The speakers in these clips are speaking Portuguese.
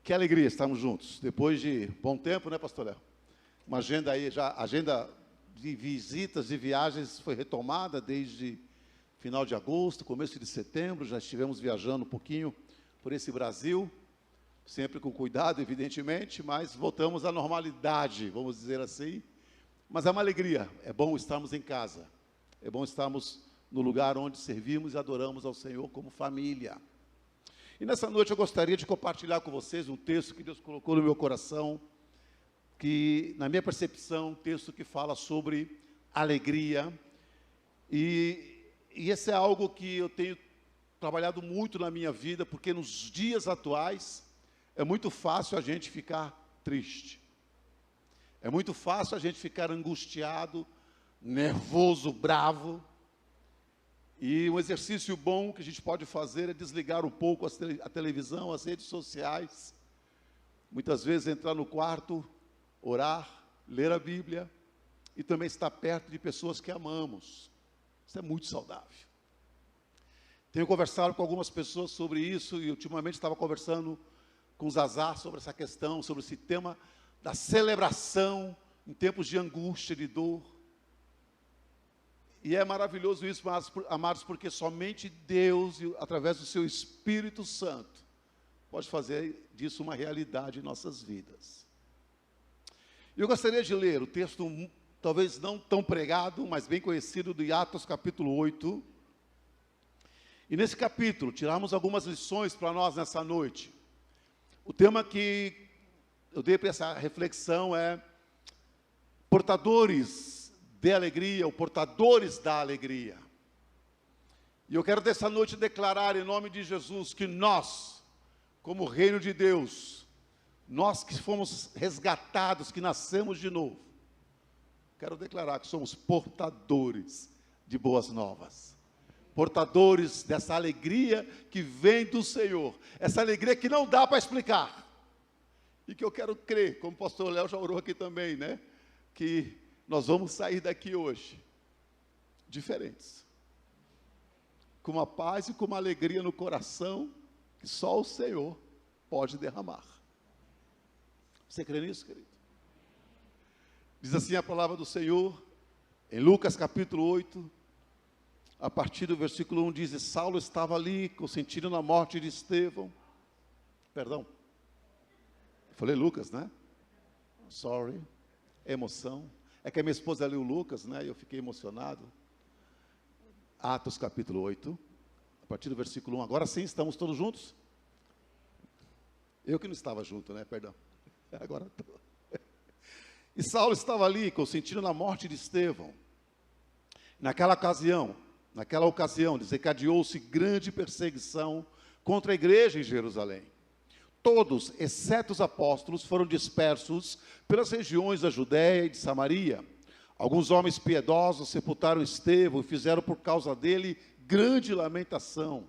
Que alegria estarmos juntos. Depois de bom tempo, né, pastor Léo? Uma agenda aí, agenda de visitas e viagens foi retomada desde final de agosto, começo de setembro. Já estivemos viajando um pouquinho por esse Brasil, sempre com cuidado, evidentemente, mas voltamos à normalidade, vamos dizer assim. Mas é uma alegria, é bom estarmos em casa, é bom estarmos no lugar onde servimos e adoramos ao Senhor como família. E nessa noite eu gostaria de compartilhar com vocês um texto que Deus colocou no meu coração, que, na minha percepção, um texto que fala sobre alegria. E esse é algo que eu tenho trabalhado muito na minha vida, porque nos dias atuais é muito fácil a gente ficar triste. É muito fácil a gente ficar angustiado, nervoso, bravo. E um exercício bom que a gente pode fazer é desligar um pouco a televisão, as redes sociais. Muitas vezes entrar no quarto, orar, ler a Bíblia e também estar perto de pessoas que amamos. Isso é muito saudável. Tenho conversado com algumas pessoas sobre isso e ultimamente estava conversando com o Zazá sobre essa questão, sobre esse tema da celebração em tempos de angústia, de dor. E é maravilhoso isso, amados, porque somente Deus, através do seu Espírito Santo, pode fazer disso uma realidade em nossas vidas. Eu gostaria de ler o texto, talvez não tão pregado, mas bem conhecido, de Atos capítulo 8. E nesse capítulo, tiramos algumas lições para nós nessa noite. O tema que eu dei para essa reflexão é portadores de alegria, ou portadores da alegria. E eu quero dessa noite declarar em nome de Jesus que nós, como reino de Deus, nós que fomos resgatados, que nascemos de novo, quero declarar que somos portadores de boas novas. Portadores dessa alegria que vem do Senhor. Essa alegria que não dá para explicar. E que eu quero crer, como o pastor Léo já orou aqui também, né? Que nós vamos sair daqui hoje diferentes, com uma paz e com uma alegria no coração que só o Senhor pode derramar. Você crê nisso, querido? Diz assim a palavra do Senhor, em Lucas capítulo 8, a partir do versículo 1, diz: Saulo estava ali, consentindo na morte de Estevão. Perdão, eu falei Lucas, né? Sorry, emoção. É que a minha esposa leu Lucas, né? E eu fiquei emocionado. Atos capítulo 8, a partir do versículo 1. Agora sim, estamos todos juntos? Eu que não estava junto, né? Perdão. Agora estou. E Saulo estava ali, consentindo na morte de Estevão. Naquela ocasião, desencadeou-se grande perseguição contra a igreja em Jerusalém. Todos, exceto os apóstolos, foram dispersos pelas regiões da Judéia e de Samaria. Alguns homens piedosos sepultaram Estevão e fizeram por causa dele grande lamentação.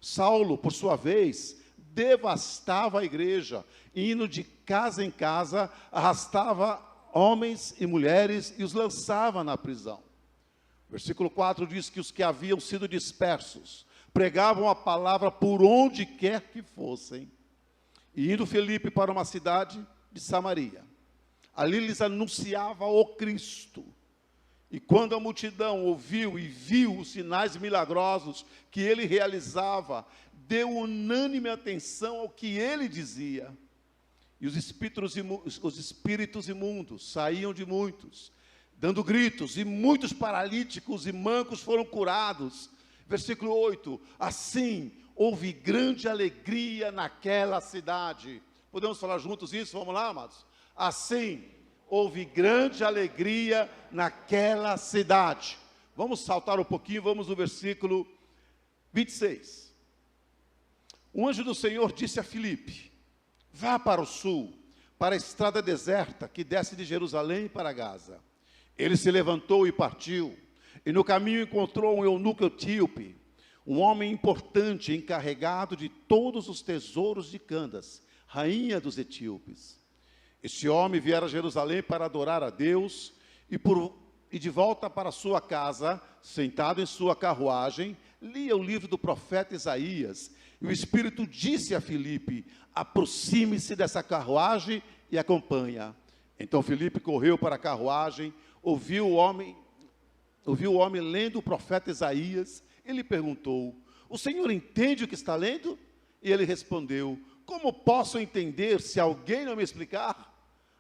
Saulo, por sua vez, devastava a igreja, indo de casa em casa, arrastava homens e mulheres e os lançava na prisão. Versículo 4 diz que os que haviam sido dispersos pregavam a palavra por onde quer que fossem. E indo Filipe para uma cidade de Samaria, ali lhes anunciava o Cristo. E quando a multidão ouviu e viu os sinais milagrosos que ele realizava, deu unânime atenção ao que ele dizia. E os espíritos imundos saíam de muitos, dando gritos, e muitos paralíticos e mancos foram curados. Versículo 8, assim houve grande alegria naquela cidade. Podemos falar juntos isso? Vamos lá, amados? Assim houve grande alegria naquela cidade. Vamos saltar um pouquinho, vamos no versículo 26. O anjo do Senhor disse a Filipe: vá para o sul, para a estrada deserta que desce de Jerusalém para Gaza. Ele se levantou e partiu, e no caminho encontrou um eunuco etíope, um homem importante, encarregado de todos os tesouros de Candace, rainha dos etíopes. Este homem viera a Jerusalém para adorar a Deus, e de volta para sua casa, sentado em sua carruagem, lia o livro do profeta Isaías, E o Espírito disse a Filipe: aproxime-se dessa carruagem e acompanha. Então Filipe correu para a carruagem, ouviu o homem lendo o profeta Isaías. Ele perguntou: o senhor entende o que está lendo? E ele respondeu: como posso entender se alguém não me explicar?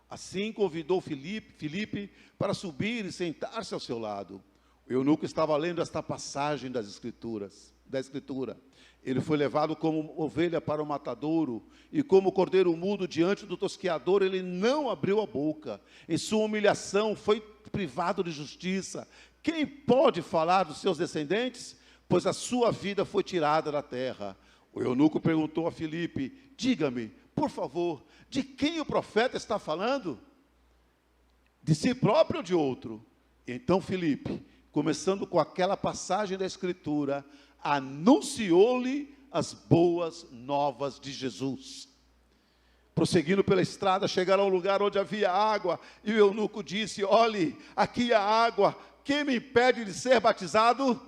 Assim convidou Filipe para subir e sentar-se ao seu lado. O eunuco estava lendo esta passagem da Escritura. Ele foi levado como ovelha para o matadouro, e como cordeiro mudo diante do tosqueador, ele não abriu a boca. Em sua humilhação foi privado de justiça. Quem pode falar dos seus descendentes? Pois a sua vida foi tirada da terra. O eunuco perguntou a Filipe: diga-me, por favor, de quem o profeta está falando? De si próprio ou de outro? Então Filipe, começando com aquela passagem da Escritura, anunciou-lhe as boas novas de Jesus. Prosseguindo pela estrada, chegaram ao lugar onde havia água, e o eunuco disse: olhe, aqui há água, quem me impede de ser batizado?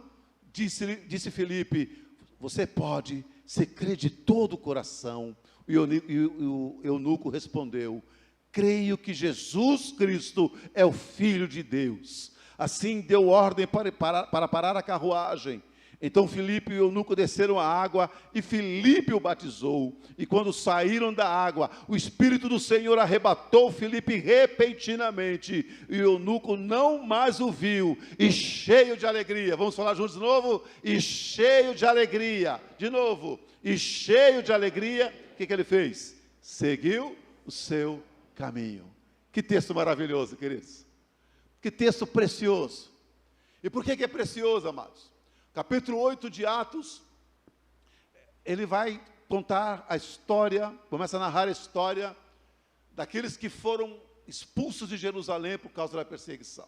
Disse Filipe: você pode, se crê de todo o coração. E o eunuco respondeu: creio que Jesus Cristo é o Filho de Deus. Assim deu ordem para parar a carruagem. Então Filipe e o eunuco desceram à água, e Filipe o batizou. E quando saíram da água, o Espírito do Senhor arrebatou Filipe repentinamente, e o eunuco não mais o viu, e cheio de alegria, vamos falar juntos de novo? E cheio de alegria, de novo, e cheio de alegria, o que ele fez? Seguiu o seu caminho. Que texto maravilhoso, queridos. Que texto precioso. E por que é precioso, amados? Capítulo 8 de Atos, ele vai contar a história, começa a narrar a história daqueles que foram expulsos de Jerusalém por causa da perseguição.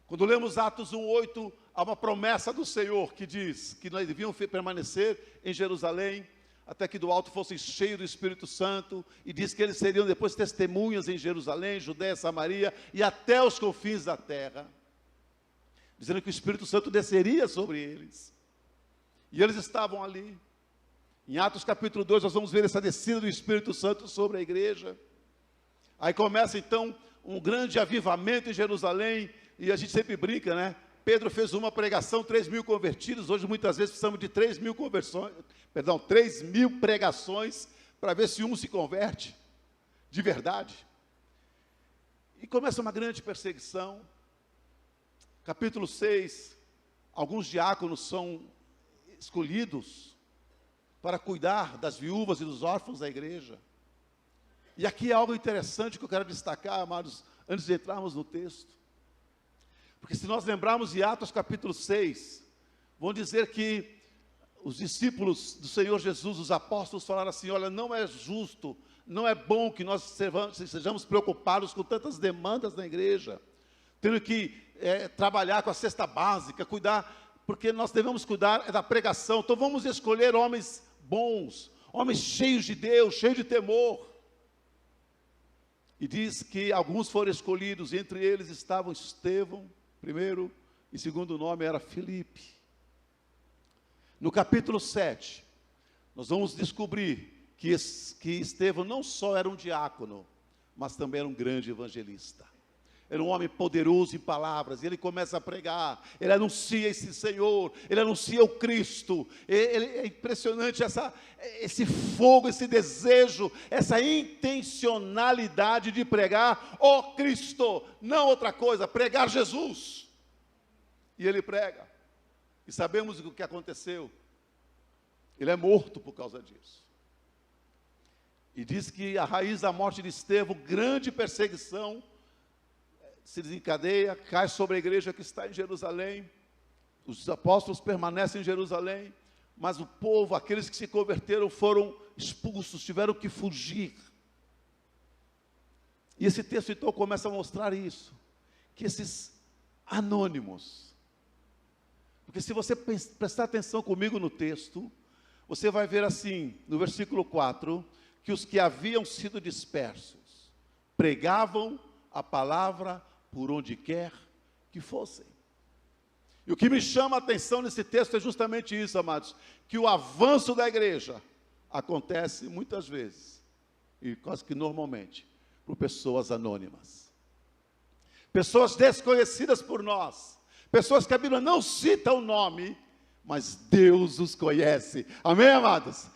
Quando lemos Atos 1:8, há uma promessa do Senhor que diz que nós devíamos permanecer em Jerusalém, até que do alto fossem cheios do Espírito Santo, e diz que eles seriam depois testemunhas em Jerusalém, Judéia, Samaria e até os confins da terra, dizendo que o Espírito Santo desceria sobre eles, e eles estavam ali. Em Atos capítulo 2, nós vamos ver essa descida do Espírito Santo sobre a igreja. Aí começa então um grande avivamento em Jerusalém, e a gente sempre brinca, né? Pedro fez uma pregação, 3.000 convertidos. Hoje muitas vezes precisamos de 3.000 conversões, 3.000 pregações, para ver se um se converte, de verdade. E começa uma grande perseguição. Capítulo 6, alguns diáconos são escolhidos para cuidar das viúvas e dos órfãos da igreja. E aqui é algo interessante que eu quero destacar, amados, antes de entrarmos no texto. Porque se nós lembrarmos de Atos capítulo 6, vão dizer que os discípulos do Senhor Jesus, os apóstolos, falaram assim: olha, não é justo, não é bom que nós sejamos preocupados com tantas demandas na igreja, tendo que trabalhar com a cesta básica, cuidar, porque nós devemos cuidar da pregação. Então vamos escolher homens bons, homens cheios de Deus, cheios de temor. E diz que alguns foram escolhidos, entre eles estavam Estevão, primeiro, e segundo nome era Filipe. No capítulo 7, nós vamos descobrir que Estevão não só era um diácono, mas também era um grande evangelista. Era um homem poderoso em palavras, e ele começa a pregar, ele anuncia esse Senhor, ele anuncia o Cristo. É impressionante esse fogo, esse desejo, essa intencionalidade de pregar o Cristo, não outra coisa, pregar Jesus. E ele prega, e sabemos o que aconteceu, ele é morto por causa disso. E diz que a raiz da morte de Estevão, grande perseguição, se desencadeia, cai sobre a igreja que está em Jerusalém. Os apóstolos permanecem em Jerusalém, mas o povo, aqueles que se converteram, foram expulsos, tiveram que fugir. E esse texto então começa a mostrar isso, que esses anônimos, porque se você prestar atenção comigo no texto, você vai ver assim, no versículo 4, que os que haviam sido dispersos pregavam a palavra por onde quer que fossem. E o que me chama a atenção nesse texto é justamente isso, amados, que o avanço da igreja acontece muitas vezes, e quase que normalmente, por pessoas anônimas. Pessoas desconhecidas por nós, pessoas que a Bíblia não cita o nome, mas Deus os conhece. Amém, amados?